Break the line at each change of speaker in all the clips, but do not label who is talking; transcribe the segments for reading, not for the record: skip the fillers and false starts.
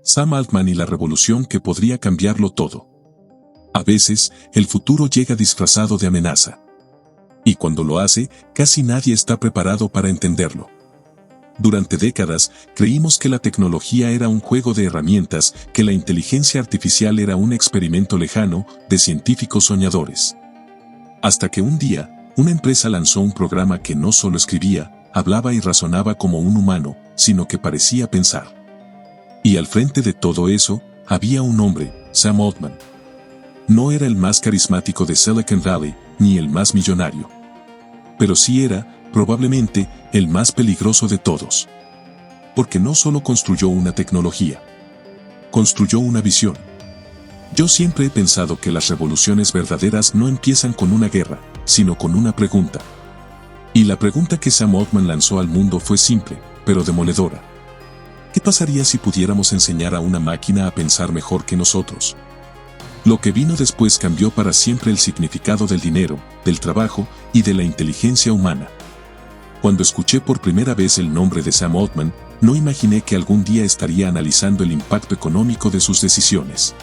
Sam Altman y la revolución que podría cambiarlo todo. A veces, el futuro llega disfrazado de amenaza. Y cuando lo hace, casi nadie está preparado para entenderlo. Durante décadas, creímos que la tecnología era un juego de herramientas, que la inteligencia artificial era un experimento lejano, de científicos soñadores. Hasta que un día, una empresa lanzó un programa que no solo escribía, hablaba y razonaba como un humano, sino que parecía pensar. Y al frente de todo eso, había un hombre, Sam Altman. No era el más carismático de Silicon Valley, ni el más millonario. Pero sí era, probablemente, el más peligroso de todos. Porque no solo construyó una tecnología. Construyó una visión. Yo siempre he pensado que las revoluciones verdaderas no empiezan con una guerra, sino con una pregunta. Y la pregunta que Sam Altman lanzó al mundo fue simple, pero demoledora. ¿Qué pasaría si pudiéramos enseñar a una máquina a pensar mejor que nosotros? Lo que vino después cambió para siempre el significado del dinero, del trabajo y de la inteligencia humana. Cuando escuché por primera vez el nombre de Sam Altman, no imaginé que algún día estaría analizando el impacto económico de sus decisiones.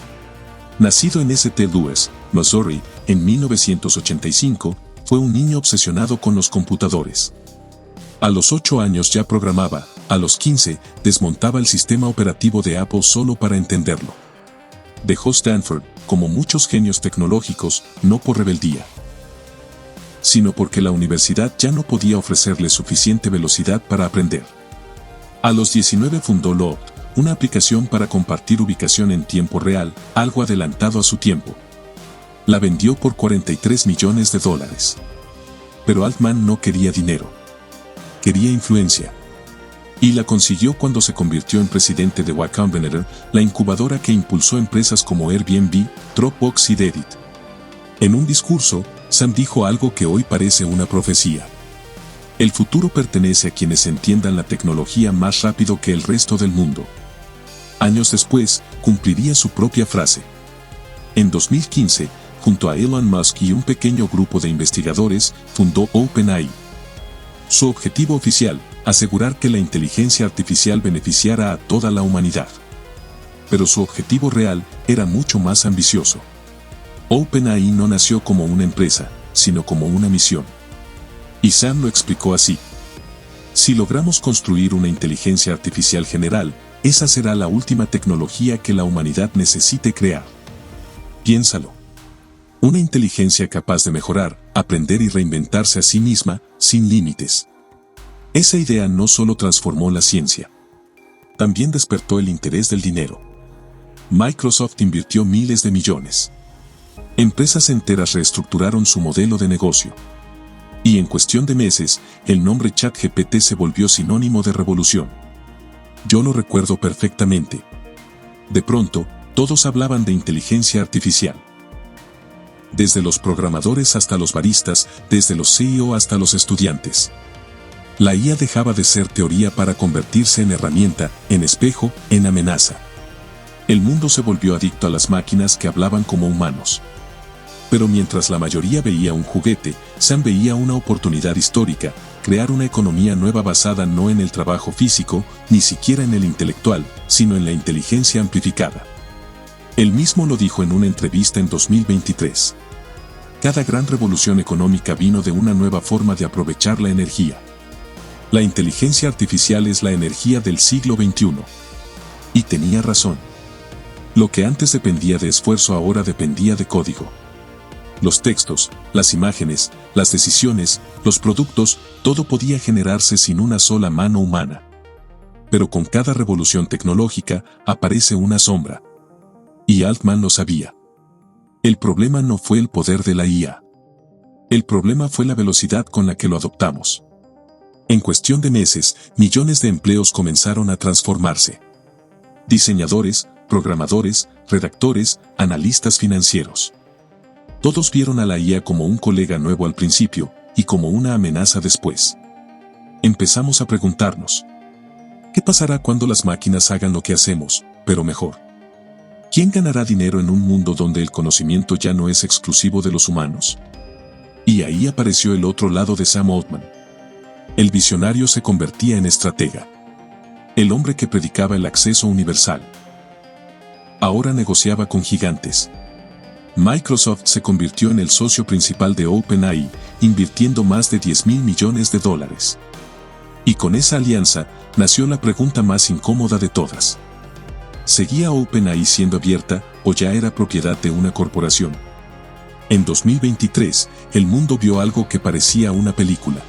Nacido en St. Louis, Missouri, en 1985, fue un niño obsesionado con los computadores. A los 8 años ya programaba, a los 15, desmontaba el sistema operativo de Apple solo para entenderlo. Dejó Stanford, como muchos genios tecnológicos, no por rebeldía, sino porque la universidad ya no podía ofrecerle suficiente velocidad para aprender. A los 19 fundó Loft, una aplicación para compartir ubicación en tiempo real, algo adelantado a su tiempo. La vendió por $43 millones. Pero Altman no quería dinero. Quería influencia. Y la consiguió cuando se convirtió en presidente de Y Combinator, la incubadora que impulsó empresas como Airbnb, Dropbox y Reddit. En un discurso, Sam dijo algo que hoy parece una profecía. El futuro pertenece a quienes entiendan la tecnología más rápido que el resto del mundo. Años después, cumpliría su propia frase. En 2015, junto a Elon Musk y un pequeño grupo de investigadores, fundó OpenAI. Su objetivo oficial, asegurar que la inteligencia artificial beneficiara a toda la humanidad. Pero su objetivo real era mucho más ambicioso. OpenAI no nació como una empresa, sino como una misión. Y Sam lo explicó así. Si logramos construir una inteligencia artificial general, esa será la última tecnología que la humanidad necesite crear. Piénsalo. Una inteligencia capaz de mejorar, aprender y reinventarse a sí misma, sin límites. Esa idea no solo transformó la ciencia, también despertó el interés del dinero. Microsoft invirtió miles de millones. Empresas enteras reestructuraron su modelo de negocio. Y en cuestión de meses, el nombre ChatGPT se volvió sinónimo de revolución. Yo lo recuerdo perfectamente. De pronto, todos hablaban de inteligencia artificial. Desde los programadores hasta los baristas, desde los CEO hasta los estudiantes. La IA dejaba de ser teoría para convertirse en herramienta, en espejo, en amenaza. El mundo se volvió adicto a las máquinas que hablaban como humanos. Pero mientras la mayoría veía un juguete, Sam veía una oportunidad histórica, crear una economía nueva basada no en el trabajo físico, ni siquiera en el intelectual, sino en la inteligencia amplificada. Él mismo lo dijo en una entrevista en 2023. Cada gran revolución económica vino de una nueva forma de aprovechar la energía. La inteligencia artificial es la energía del siglo XXI. Y tenía razón. Lo que antes dependía de esfuerzo ahora dependía de código. Los textos, las imágenes, las decisiones, los productos, todo podía generarse sin una sola mano humana. Pero con cada revolución tecnológica aparece una sombra. Y Altman lo sabía. El problema no fue el poder de la IA. El problema fue la velocidad con la que lo adoptamos. En cuestión de meses, millones de empleos comenzaron a transformarse. Diseñadores, programadores, redactores, analistas financieros. Todos vieron a la IA como un colega nuevo al principio, y como una amenaza después. Empezamos a preguntarnos: ¿qué pasará cuando las máquinas hagan lo que hacemos, pero mejor? ¿Quién ganará dinero en un mundo donde el conocimiento ya no es exclusivo de los humanos? Y ahí apareció el otro lado de Sam Altman. El visionario se convertía en estratega. El hombre que predicaba el acceso universal. Ahora negociaba con gigantes. Microsoft se convirtió en el socio principal de OpenAI, invirtiendo más de $10.000 millones. Y con esa alianza, nació la pregunta más incómoda de todas. ¿Seguía OpenAI siendo abierta o ya era propiedad de una corporación? En 2023, el mundo vio algo que parecía una película.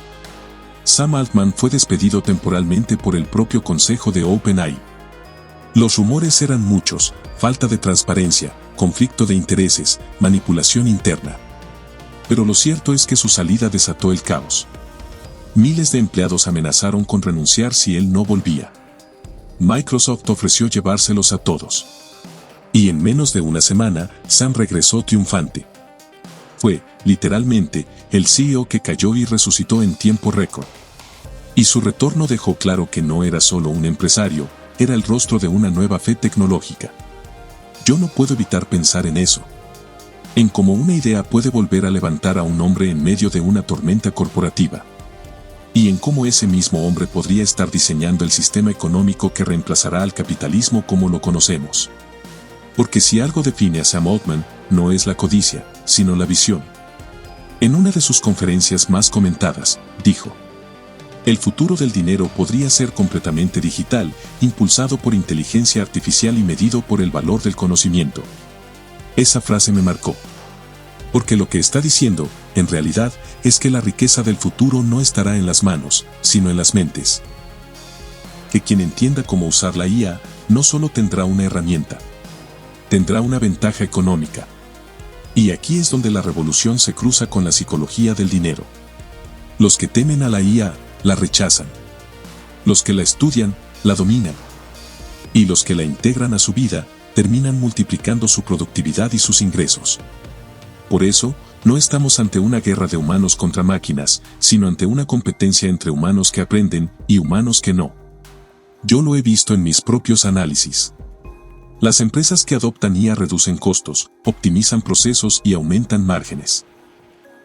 Sam Altman fue despedido temporalmente por el propio consejo de OpenAI. Los rumores eran muchos: falta de transparencia, conflicto de intereses, manipulación interna. Pero lo cierto es que su salida desató el caos. Miles de empleados amenazaron con renunciar si él no volvía. Microsoft ofreció llevárselos a todos. Y en menos de una semana, Sam regresó triunfante. Fue, literalmente, el CEO que cayó y resucitó en tiempo récord. Y su retorno dejó claro que no era solo un empresario, era el rostro de una nueva fe tecnológica. Yo no puedo evitar pensar en eso. En cómo una idea puede volver a levantar a un hombre en medio de una tormenta corporativa. Y en cómo ese mismo hombre podría estar diseñando el sistema económico que reemplazará al capitalismo como lo conocemos. Porque si algo define a Sam Altman, no es la codicia, sino la visión. En una de sus conferencias más comentadas, dijo: el futuro del dinero podría ser completamente digital, impulsado por inteligencia artificial y medido por el valor del conocimiento. Esa frase me marcó. Porque lo que está diciendo, en realidad, es que la riqueza del futuro no estará en las manos, sino en las mentes. Que quien entienda cómo usar la IA, no solo tendrá una herramienta, tendrá una ventaja económica. Y aquí es donde la revolución se cruza con la psicología del dinero. Los que temen a la IA, la rechazan. Los que la estudian, la dominan. Y los que la integran a su vida, terminan multiplicando su productividad y sus ingresos. Por eso, no estamos ante una guerra de humanos contra máquinas, sino ante una competencia entre humanos que aprenden y humanos que no. Yo lo he visto en mis propios análisis. Las empresas que adoptan IA reducen costos, optimizan procesos y aumentan márgenes.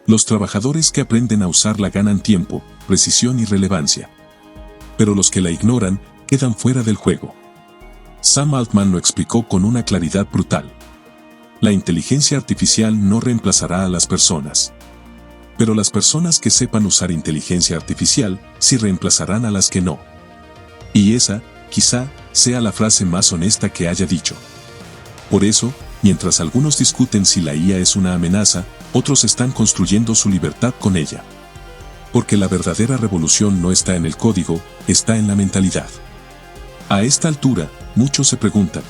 Los trabajadores que aprenden a usarla ganan tiempo, precisión y relevancia. Pero los que la ignoran, quedan fuera del juego. Sam Altman lo explicó con una claridad brutal. La inteligencia artificial no reemplazará a las personas. Pero las personas que sepan usar inteligencia artificial, sí reemplazarán a las que no. Y esa, quizá, sea la frase más honesta que haya dicho. Por eso, mientras algunos discuten si la IA es una amenaza, otros están construyendo su libertad con ella. Porque la verdadera revolución no está en el código, está en la mentalidad. A esta altura, muchos se preguntan: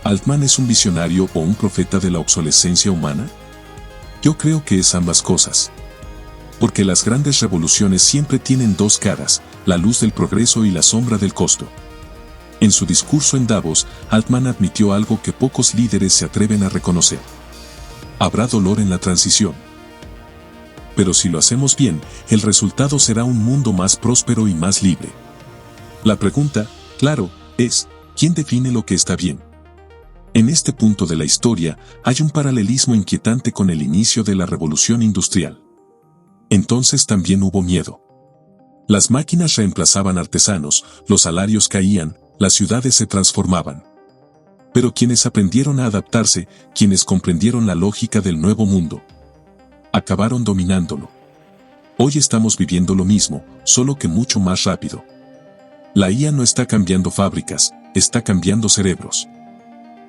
¿Altman es un visionario o un profeta de la obsolescencia humana? Yo creo que es ambas cosas. Porque las grandes revoluciones siempre tienen dos caras, la luz del progreso y la sombra del costo. En su discurso en Davos, Altman admitió algo que pocos líderes se atreven a reconocer. Habrá dolor en la transición. Pero si lo hacemos bien, el resultado será un mundo más próspero y más libre. La pregunta, claro, es: ¿quién define lo que está bien? En este punto de la historia, hay un paralelismo inquietante con el inicio de la revolución industrial. Entonces también hubo miedo. Las máquinas reemplazaban artesanos, los salarios caían, las ciudades se transformaban. Pero quienes aprendieron a adaptarse, quienes comprendieron la lógica del nuevo mundo, acabaron dominándolo. Hoy estamos viviendo lo mismo, solo que mucho más rápido. La IA no está cambiando fábricas, está cambiando cerebros.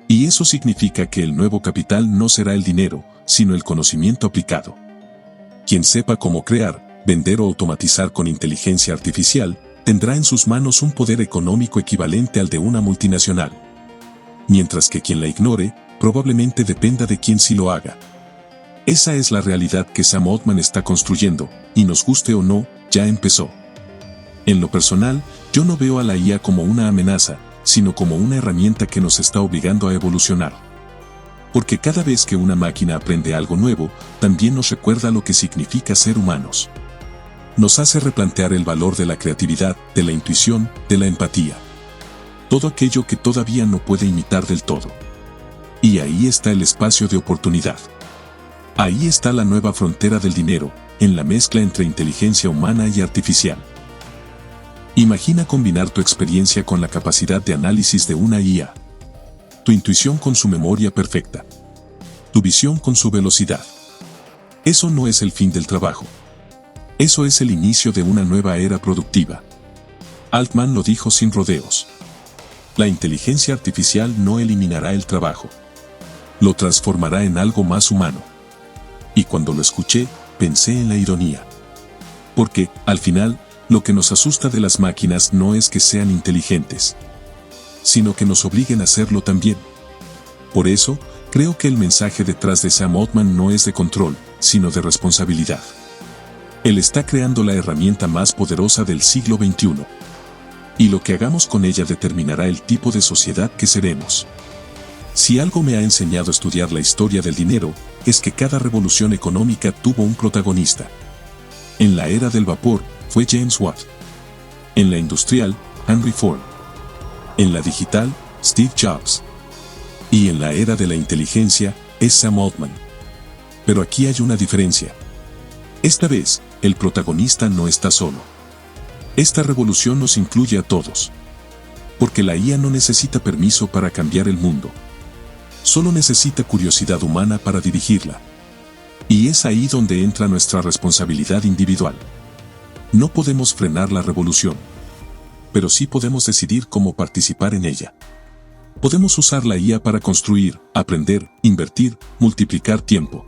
Y eso significa que el nuevo capital no será el dinero, sino el conocimiento aplicado. Quien sepa cómo crear, vender o automatizar con inteligencia artificial, tendrá en sus manos un poder económico equivalente al de una multinacional. Mientras que quien la ignore, probablemente dependa de quien sí lo haga. Esa es la realidad que Sam Altman está construyendo, y nos guste o no, ya empezó. En lo personal, yo no veo a la IA como una amenaza, sino como una herramienta que nos está obligando a evolucionar. Porque cada vez que una máquina aprende algo nuevo, también nos recuerda lo que significa ser humanos. Nos hace replantear el valor de la creatividad, de la intuición, de la empatía. Todo aquello que todavía no puede imitar del todo. Y ahí está el espacio de oportunidad. Ahí está la nueva frontera del dinero, en la mezcla entre inteligencia humana y artificial. Imagina combinar tu experiencia con la capacidad de análisis de una IA. tu intuición con su memoria perfecta, tu visión con su velocidad. Eso no es el fin del trabajo. Eso es el inicio de una nueva era productiva. Altman lo dijo sin rodeos. La inteligencia artificial no eliminará el trabajo. Lo transformará en algo más humano. Y cuando lo escuché, pensé en la ironía. Porque, al final, lo que nos asusta de las máquinas no es que sean inteligentes, sino que nos obliguen a hacerlo también. Por eso, creo que el mensaje detrás de Sam Altman no es de control, sino de responsabilidad. Él está creando la herramienta más poderosa del siglo XXI. Y lo que hagamos con ella determinará el tipo de sociedad que seremos. Si algo me ha enseñado a estudiar la historia del dinero, es que cada revolución económica tuvo un protagonista. En la era del vapor, fue James Watt. En la industrial, Henry Ford. En la digital, Steve Jobs. Y en la era de la inteligencia, es Sam Altman. Pero aquí hay una diferencia. Esta vez, el protagonista no está solo. Esta revolución nos incluye a todos. Porque la IA no necesita permiso para cambiar el mundo. Solo necesita curiosidad humana para dirigirla. Y es ahí donde entra nuestra responsabilidad individual. No podemos frenar la revolución. Pero sí podemos decidir cómo participar en ella. Podemos usar la IA para construir, aprender, invertir, multiplicar tiempo.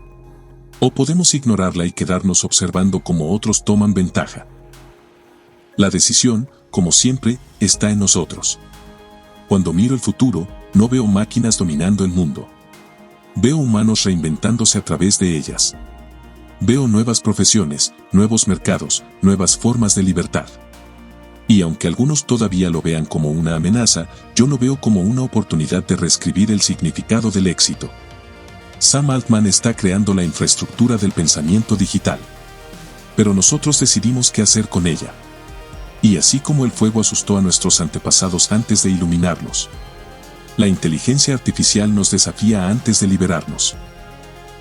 O podemos ignorarla y quedarnos observando cómo otros toman ventaja. La decisión, como siempre, está en nosotros. Cuando miro el futuro, no veo máquinas dominando el mundo. Veo humanos reinventándose a través de ellas. Veo nuevas profesiones, nuevos mercados, nuevas formas de libertad. Y aunque algunos todavía lo vean como una amenaza, yo lo veo como una oportunidad de reescribir el significado del éxito. Sam Altman está creando la infraestructura del pensamiento digital. Pero nosotros decidimos qué hacer con ella. Y así como el fuego asustó a nuestros antepasados antes de iluminarlos, la inteligencia artificial nos desafía antes de liberarnos.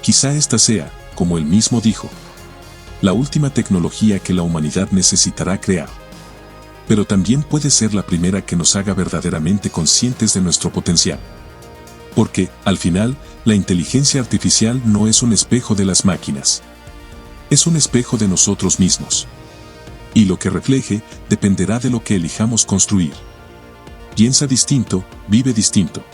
Quizá esta sea, como él mismo dijo, la última tecnología que la humanidad necesitará crear. Pero también puede ser la primera que nos haga verdaderamente conscientes de nuestro potencial. Porque, al final, la inteligencia artificial no es un espejo de las máquinas. Es un espejo de nosotros mismos. Y lo que refleje dependerá de lo que elijamos construir. Piensa distinto, vive distinto.